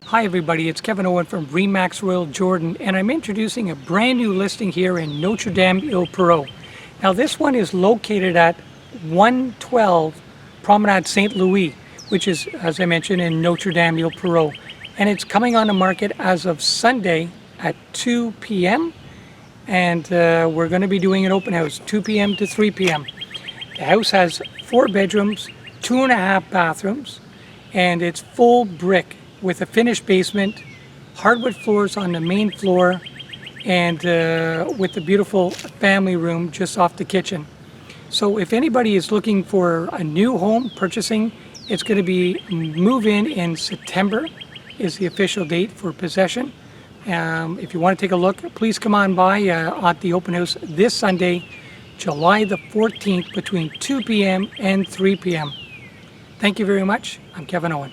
Hi everybody, it's Kevin Owen from Remax Royal Jordan, and I'm introducing a brand new listing here in Notre-Dame-de-l'Île-Perrot. Now this one is located at 112 Promenade St. Louis, which is, as I mentioned, in Notre-Dame-de-l'Île-Perrot. And it's coming on the market as of Sunday at 2 p.m. And we're going to be doing an open house, 2 p.m. to 3 p.m. The house has 4 bedrooms, 2.5 bathrooms, and it's full brick with a finished basement, hardwood floors on the main floor, and with a beautiful family room just off the kitchen. So if anybody is looking for a new home purchasing, it's going to be move-in September is the official date for possession. If you want to take a look, please come on by at the open house this Sunday, July the 14th between 2 p.m. and 3 p.m. Thank you very much. I'm Kevin Owen.